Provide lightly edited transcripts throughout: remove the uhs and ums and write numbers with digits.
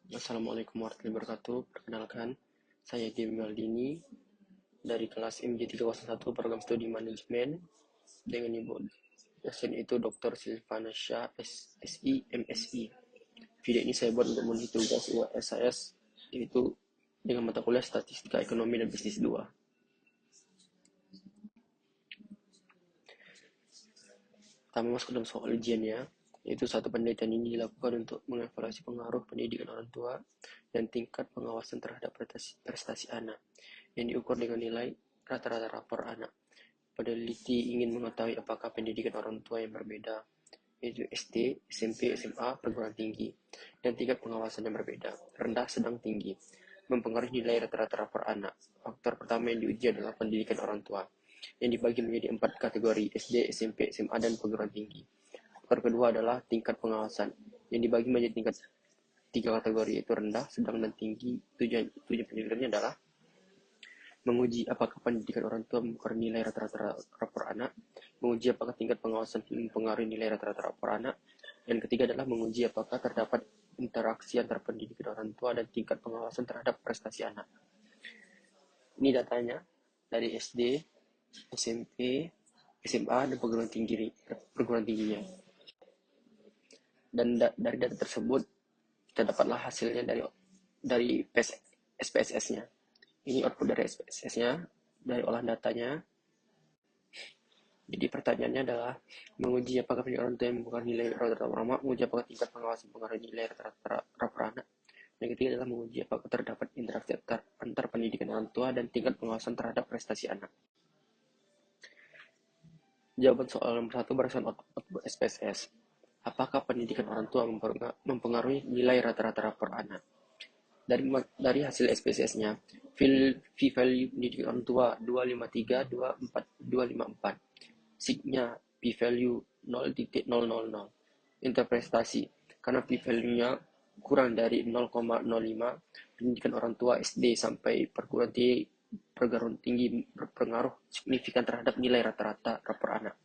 Assalamualaikum warahmatullahi wabarakatuh. Perkenalkan, saya Game Maldini dari kelas MJ301 Program Studi Manajemen dengan ibu dosen itu Dr. Silvana Shah, SI, MSI. Video ini saya buat untuk memenuhi tugas UAS yaitu dengan mata kuliah Statistika Ekonomi dan Bisnis 2. Pertama masuk ke dalam soal ujiannya, yaitu satu penelitian ini dilakukan untuk mengevaluasi pengaruh pendidikan orang tua dan tingkat pengawasan terhadap prestasi anak yang diukur dengan nilai rata-rata rapor anak. Peneliti ingin mengetahui apakah pendidikan orang tua yang berbeda, yaitu SD, SMP, SMA, perguruan tinggi, dan tingkat pengawasan yang berbeda, rendah, sedang, tinggi, mempengaruhi nilai rata-rata rapor anak. Faktor pertama yang diuji adalah pendidikan orang tua, yang dibagi menjadi 4 kategori, SD, SMP, SMA, dan perguruan tinggi. Faktor kedua adalah tingkat pengawasan, yang dibagi menjadi tingkat 3 kategori, yaitu rendah, sedang, dan tinggi. Tujuan penelitiannya adalah menguji apakah pendidikan orang tua mempengaruhi nilai rata-rata rapor anak, menguji apakah tingkat pengawasan mempengaruhi nilai rata-rata rapor anak, dan ketiga adalah menguji apakah terdapat interaksi antara pendidikan orang tua dan tingkat pengawasan terhadap prestasi anak. Ini datanya dari SD, SMP, SMA, dan perguruan tingginya. Dan dari data tersebut kita dapatlah hasilnya dari SPSS-nya. Ini output dari SPSS-nya, dari olah datanya. Jadi pertanyaannya adalah menguji apakah pendidikan orang tua yang mempengaruhi nilai rata-rata anak, menguji apakah tingkat pengawasan mempengaruhi nilai rata-rata rapor anak. Yang ketiga adalah menguji apakah terdapat interaksi antar pendidikan orang tua dan tingkat pengawasan terhadap prestasi anak. Jawaban soal nomor 1 berdasarkan output SPSS. Apakah pendidikan orang tua mempengaruhi nilai rata-rata rapor anak? Dari hasil SPSS-nya, P-value pendidikan orang tua 253, 24, 254. Signya P-value 0.000. Interpretasi, karena P-value-nya kurang dari 0,05, pendidikan orang tua SD sampai perguruan tinggi berpengaruh signifikan terhadap nilai rata-rata rapor anak.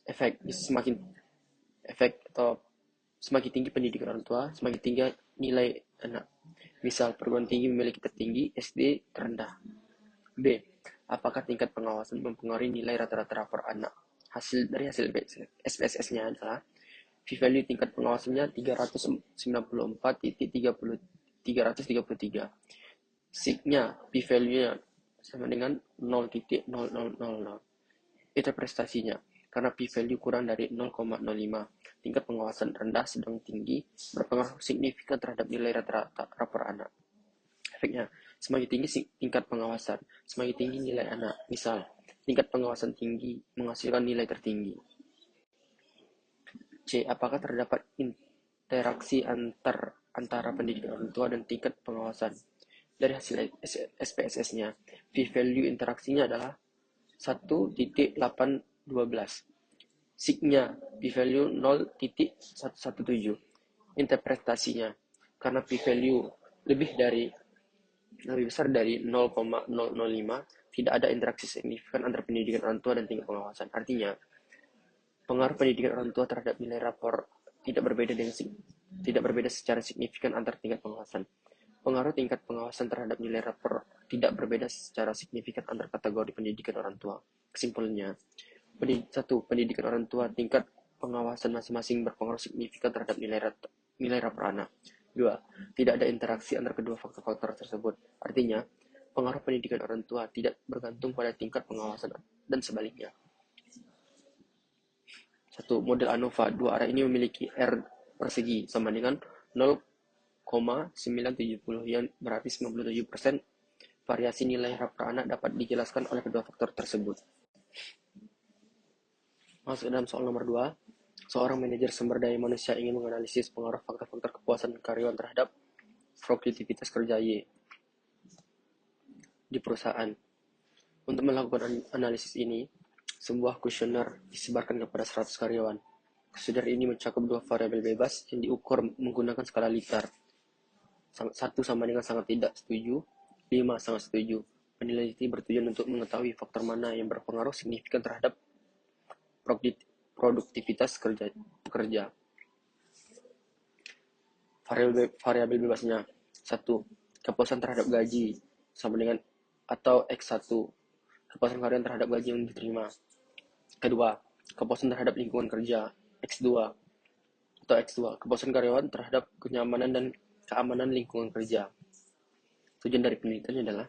Efek atau semakin tinggi pendidikan orang tua, semakin tinggi nilai anak. Misal, perguruan tinggi memiliki tertinggi, SD terendah. B. Apakah tingkat pengawasan mempengaruhi nilai rata-rata rapor anak? Dari hasil SPSS-nya adalah P-value tingkat pengawasannya 394.333. Signya P-value-nya sama dengan 0.0000. Itu prestasinya. Karena P-value kurang dari 0,05, tingkat pengawasan rendah, sedang, tinggi berpengaruh signifikan terhadap nilai rata-rata rapor anak. Efeknya, semakin tinggi tingkat pengawasan, semakin tinggi nilai anak. Misal, tingkat pengawasan tinggi menghasilkan nilai tertinggi. C. Apakah terdapat interaksi antara pendidikan orang tua dan tingkat pengawasan? Dari hasil SPSS-nya, P-value interaksinya adalah 1.812. Signya P-value 0.117. Interpretasinya, karena P-value lebih besar dari 0,005, tidak ada interaksi signifikan antara pendidikan orang tua dan tingkat pengawasan. Artinya, pengaruh pendidikan orang tua terhadap nilai rapor tidak berbeda secara signifikan antar tingkat pengawasan. Pengaruh tingkat pengawasan terhadap nilai rapor tidak berbeda secara signifikan antar kategori pendidikan orang tua. Kesimpulannya, 1. Pendidikan orang tua tingkat pengawasan masing-masing berpengaruh signifikan terhadap nilai rapor anak. 2. Tidak ada interaksi antara kedua faktor-faktor tersebut. Artinya, pengaruh pendidikan orang tua tidak bergantung pada tingkat pengawasan dan sebaliknya. 1. Model ANOVA. Dua arah ini memiliki R persegi sama dengan 0,970, yang berarti 97% variasi nilai rapor anak dapat dijelaskan oleh kedua faktor tersebut. Masuk dalam soal nomor 2. Seorang manajer sumber daya manusia ingin menganalisis pengaruh faktor-faktor kepuasan karyawan terhadap produktivitas kerja Y di perusahaan. Untuk melakukan analisis ini, sebuah kuesioner disebarkan kepada 100 karyawan. Kuesioner ini mencakup 2 variabel bebas yang diukur menggunakan skala Likert. 1 sama dengan sangat tidak setuju, 5 sangat setuju. Peneliti bertujuan untuk mengetahui faktor mana yang berpengaruh signifikan terhadap produktivitas pekerja. Variabel bebasnya. 1. Kepuasan terhadap gaji sama dengan atau X1. Kepuasan karyawan terhadap gaji yang diterima. Kedua, kepuasan terhadap lingkungan kerja X2 atau X2. Kepuasan karyawan terhadap kenyamanan dan keamanan lingkungan kerja. Tujuan dari penelitian adalah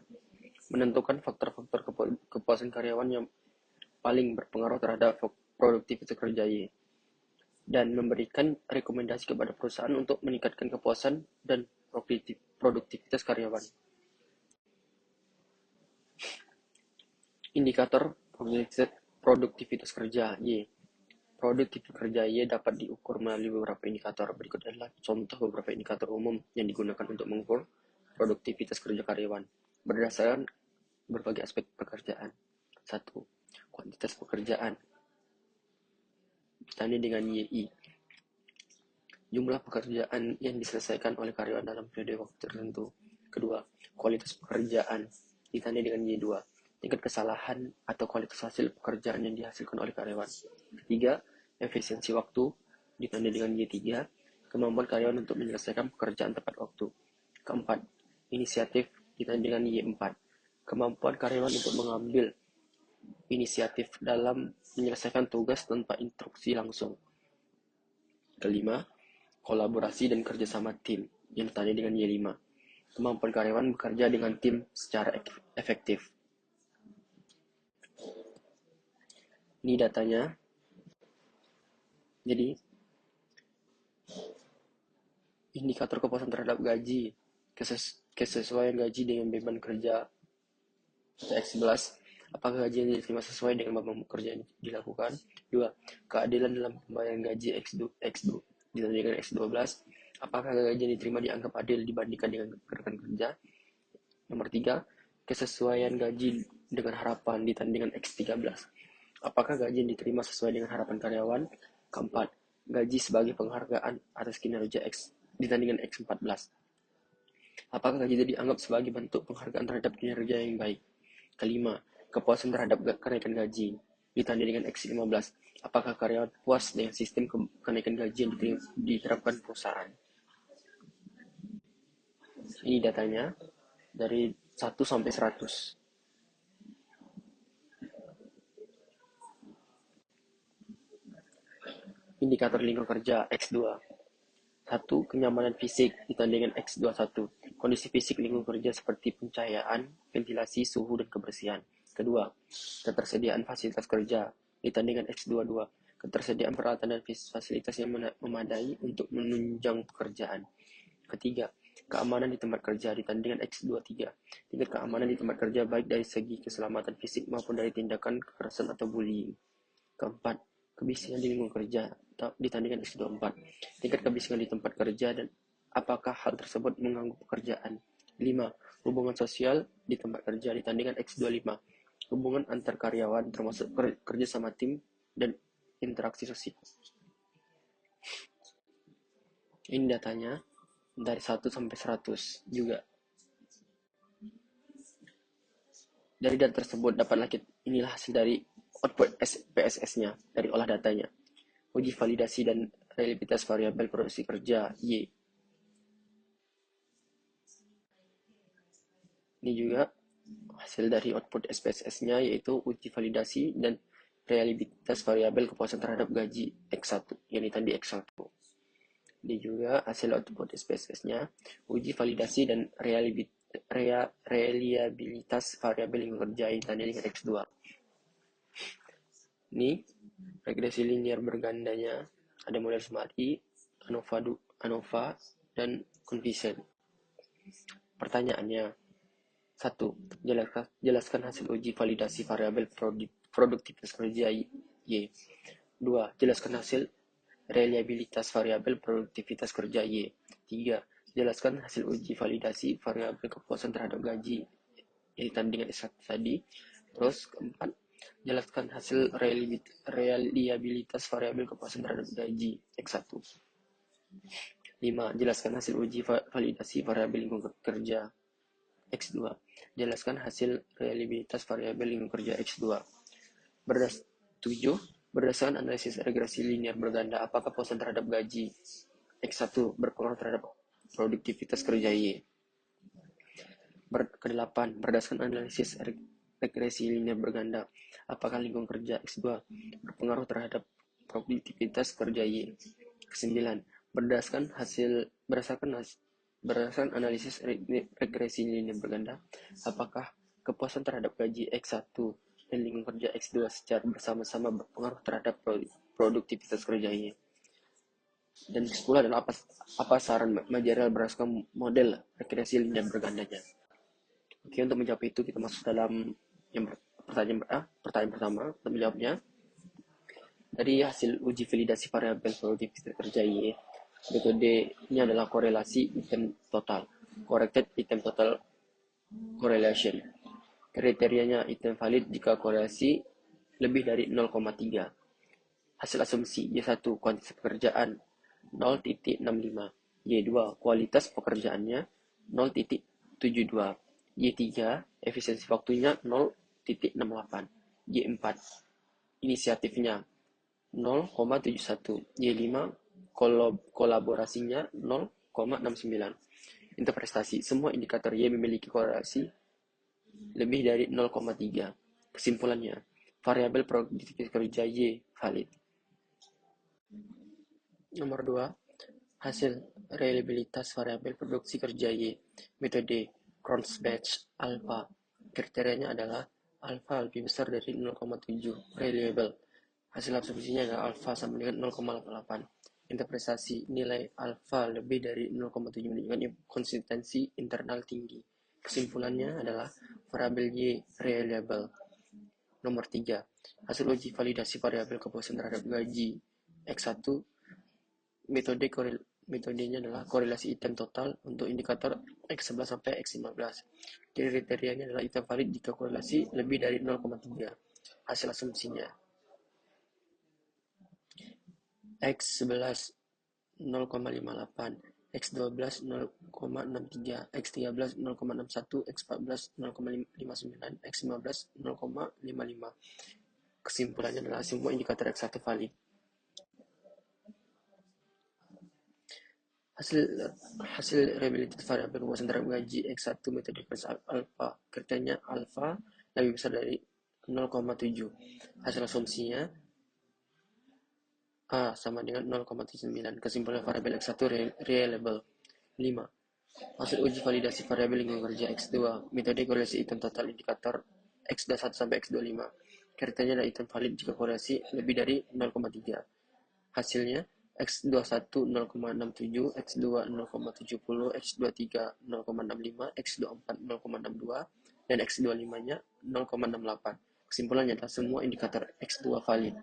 menentukan faktor-faktor kepuasan karyawan yang paling berpengaruh terhadap produktivitas kerja Y, dan memberikan rekomendasi kepada perusahaan untuk meningkatkan kepuasan dan produktivitas karyawan. Indikator produktivitas kerja Y. Produktivitas kerja Y dapat diukur melalui beberapa indikator. Berikut adalah contoh beberapa indikator umum yang digunakan untuk mengukur produktivitas kerja karyawan berdasarkan berbagai aspek pekerjaan. 1. Kuantitas pekerjaan ditandai dengan YI. Jumlah pekerjaan yang diselesaikan oleh karyawan dalam periode waktu tertentu. Kedua, kualitas pekerjaan ditandai dengan Y2. Tingkat kesalahan atau kualitas hasil pekerjaan yang dihasilkan oleh karyawan. Ketiga, efisiensi waktu ditandai dengan Y3. Kemampuan karyawan untuk menyelesaikan pekerjaan tepat waktu. Keempat, inisiatif ditandai dengan Y4. Kemampuan karyawan untuk mengambil inisiatif dalam menyelesaikan tugas tanpa instruksi langsung. Kelima, kolaborasi dan kerjasama tim yang ditandai dengan Y5. Kemampuan karyawan bekerja dengan tim secara efektif. Ini datanya. Jadi, indikator kepuasan terhadap gaji, kesesuaian gaji dengan beban kerja X11, apakah gaji yang diterima sesuai dengan beban kerja yang dilakukan. 2. Keadilan dalam pembayaran gaji X2 ditandai dengan X12, apakah gaji yang diterima dianggap adil dibandingkan dengan rekan kerja. Nomor 3. Kesesuaian gaji dengan harapan ditandai dengan X13, apakah gaji yang diterima sesuai dengan harapan karyawan. Keempat, gaji sebagai penghargaan atas kinerja X ditandai dengan X14, apakah gaji itu dianggap sebagai bentuk penghargaan terhadap kinerja yang baik. Kelima, kepuasan terhadap kenaikan gaji ditandai dengan X15, apakah karyawan puas dengan sistem kenaikan gaji yang diterapkan perusahaan. Ini datanya dari 1 sampai 100. Indikator lingkungan kerja X2. 1. Kenyamanan fisik ditandai dengan X21. Kondisi fisik lingkungan kerja seperti pencahayaan, ventilasi, suhu, dan kebersihan. Kedua, ketersediaan fasilitas kerja ditandai dengan X22. Ketersediaan peralatan dan fasilitas yang memadai untuk menunjang pekerjaan. Ketiga, keamanan di tempat kerja ditandai dengan X23. Tingkat keamanan di tempat kerja baik dari segi keselamatan fisik maupun dari tindakan kekerasan atau bullying. Keempat, kebisingan di lingkungan kerja ditandai dengan X24. Tingkat kebisingan di tempat kerja dan apakah hal tersebut mengganggu pekerjaan. 5. Hubungan sosial di tempat kerja ditandai dengan X25. Hubungan antar karyawan termasuk kerja sama tim dan interaksi sosial. Ini datanya dari 1 sampai 100 juga. Dari data tersebut dapatlah inilah hasil dari output PSS-nya dari olah datanya. Uji validasi dan reliabilitas variabel produksi kerja Y. Ini juga hasil dari output SPSS-nya, yaitu uji validasi dan reliabilitas variabel kepuasan terhadap gaji X1 yang ditandai X1. Ini juga hasil output SPSS-nya, uji validasi dan reliabilitas variabel lingkungan kerja yang ditandai dengan X2. Ini regresi linear bergandanya, ada model Smari, ANOVA, dan Convision. Pertanyaannya, 1. Jelaskan hasil uji validasi variabel produktivitas kerja Y. 2. Jelaskan hasil reliabilitas variabel produktivitas kerja Y. 3. Jelaskan hasil uji validasi variabel kepuasan terhadap gaji yang ditandai dengan S1 tadi. Terus keempat, jelaskan hasil reliabilitas variabel kepuasan terhadap gaji X1. 5. Jelaskan hasil uji validasi variabel lingkungan kerja X2. Jelaskan hasil reliabilitas variabel lingkungan kerja X2. 7. Berdasarkan analisis regresi linear berganda, apakah kepuasan terhadap gaji X1 berpengaruh terhadap produktivitas kerja Y. Kedelapan, berdasarkan analisis regresi linear berganda, apakah lingkungan kerja X2 berpengaruh terhadap produktivitas kerja Y? Kesembilan, berdasarkan analisis regresi linear berganda, apakah kepuasan terhadap gaji X1 dan lingkungan kerja X2 secara bersama-sama berpengaruh terhadap produktivitas kerja Y? Dan ke-10 adalah apa saran manajerial berdasarkan model regresi linear bergandanya. Oke, untuk menjawab itu kita masuk dalam pertanyaan pertama. Untuk menjawabnya, dari hasil uji validasi variabel produktivitas kerja Y, metodenya adalah korelasi item total, corrected item total correlation. Kriterianya item valid jika korelasi lebih dari 0,3. Hasil asumsi Y1 kuantitas pekerjaan 0,65, Y2 kualitas pekerjaannya 0,72, Y3 efisiensi waktunya 0,68, Y4 inisiatifnya 0,71, Y5 kolaborasinya 0,69. Untuk prestasi, semua indikator Y memiliki korelasi lebih dari 0,3. Kesimpulannya, variabel produktivitas kerja Y valid. Nomor 2, hasil reliabilitas variabel produksi kerja Y. Metode Cronbach alpha. Kriterianya adalah alpha lebih besar dari 0,7, reliable. Hasil asumsinya adalah alpha sama dengan 0,88. Interpretasi, nilai alpha lebih dari 0,7 menunjukkan konsistensi internal tinggi. Kesimpulannya adalah variabel Y reliable. Nomor 3, hasil uji validasi variabel kepuasan terhadap gaji X1. Metodenya adalah korelasi item total untuk indikator X11 sampai X15. Kriterianya adalah item valid jika korelasi lebih dari 0,3. Hasil asumsinya X11 0,58, X12 0,63, X13 0,61, X14 0,59, X15 0,55. Kesimpulannya adalah semua indikator X1 valid. Hasil reliabilitas variabel kepuasan terhadap gaji X1 metode alpha. Kriterianya alpha lebih besar dari 0,7. Hasil asumsinya A sama dengan 0,79. Kesimpulan variabel X1 reliable. 5. Hasil uji validasi variabel lingkungan kerja X2. Metode korelasi item total indikator X21 sampai X25. Kriterianya adalah item valid jika korelasi lebih dari 0,3. Hasilnya X21 0,67, X2 0,70, X23 0,65, X24 0,62, dan X25-nya 0,68. Kesimpulannya adalah semua indikator X2 valid.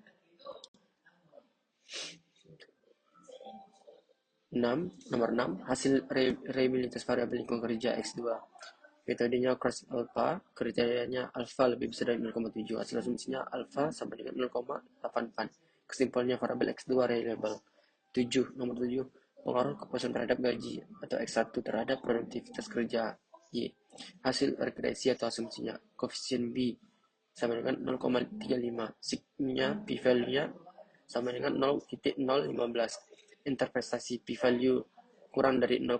6. Nomor 6. Hasil reliabilitas variabel lingkungan kerja X2. Metodenya cross alpha, kriterianya alpha lebih besar dari 0,7. Hasil asumsinya alpha sama dengan 0,84. Kesimpulannya variabel X2 reliable. 7. Nomor 7. Pengaruh kepuasan terhadap gaji atau X1 terhadap produktivitas kerja Y. Hasil regresi atau asumsinya koefisien B sama dengan 0,35. Sigma p-value-nya sama dengan 0,015. Interpretasi p-value kurang dari 0,00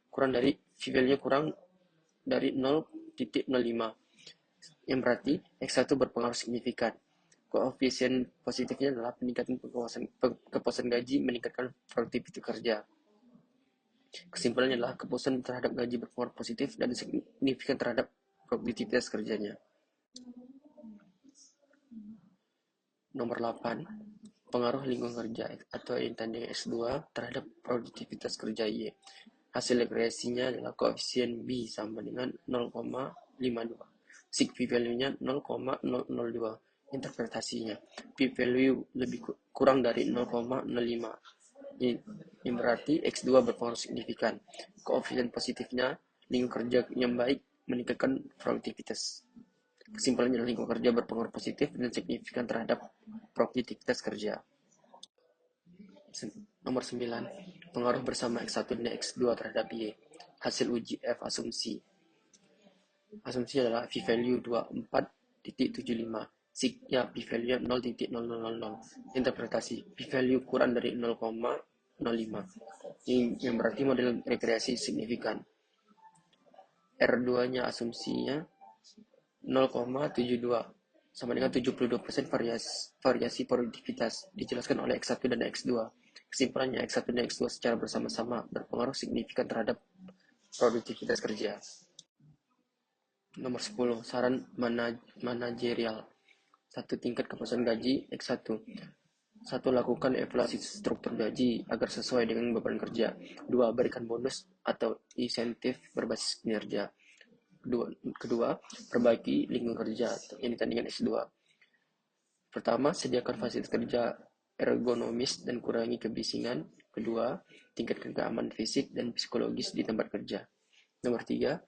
kurang dari p-value kurang dari 0,05, yang berarti X1 berpengaruh signifikan. Koefisien positifnya adalah peningkatan kepuasan gaji meningkatkan produktivitas kerja. Kesimpulannya adalah kepuasan terhadap gaji berpengaruh positif dan signifikan terhadap produktivitas kerjanya. Nomor 8. Pengaruh lingkungan kerja atau yang tandanya S2 terhadap produktivitas kerja Y. Hasil regresinya adalah koefisien B sama dengan 0,52. Sig p-value-nya 0,002. Interpretasinya, p-value lebih kurang dari 0,05. Ini berarti X2 berpengaruh signifikan. Koefisien positifnya, lingkungan kerja yang baik meningkatkan produktivitas. Kesimpulannya adalah lingkungan kerja berpengaruh positif dan signifikan terhadap produktivitas kerja. Nomor 9. Pengaruh bersama X1 dan X2 terhadap Y. Hasil uji F asumsi. Asumsi adalah p-value 24.75. Sigma p-value 0.0000. Interpretasi, p-value kurang dari 0,05 0,05. Yang berarti model rekreasi signifikan. R2-nya asumsinya 0,72 sama dengan 72% variasi produktivitas dijelaskan oleh X1 dan X2. Kesimpulannya, X1 dan X2 secara bersama-sama berpengaruh signifikan terhadap produktivitas kerja. Nomor 10, saran manajerial. 1. Tingkat kepuasan gaji X1. 1. Lakukan evaluasi struktur gaji agar sesuai dengan beban kerja. 2. Berikan bonus atau insentif berbasis kinerja. Kedua, perbaiki lingkungan kerja yang ditandingkan S2. Pertama, sediakan fasilitas kerja ergonomis dan kurangi kebisingan. Kedua, tingkatkan keamanan fisik dan psikologis di tempat kerja. Nomor 3,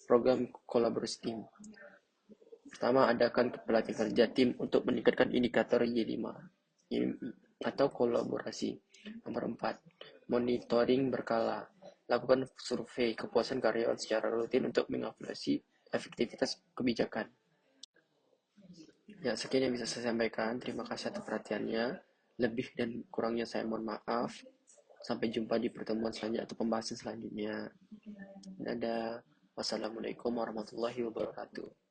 program kolaborasi tim. Pertama, adakan pelatihan kerja tim untuk meningkatkan indikator Y5 atau kolaborasi. Nomor 4, monitoring berkala. Lakukan survei kepuasan karyawan secara rutin untuk mengevaluasi efektivitas kebijakan. Ya, sekian yang bisa saya sampaikan. Terima kasih atas perhatiannya. Lebih dan kurangnya saya mohon maaf. Sampai jumpa di pertemuan selanjutnya atau pembahasan selanjutnya. Dadah. Wassalamualaikum warahmatullahi wabarakatuh.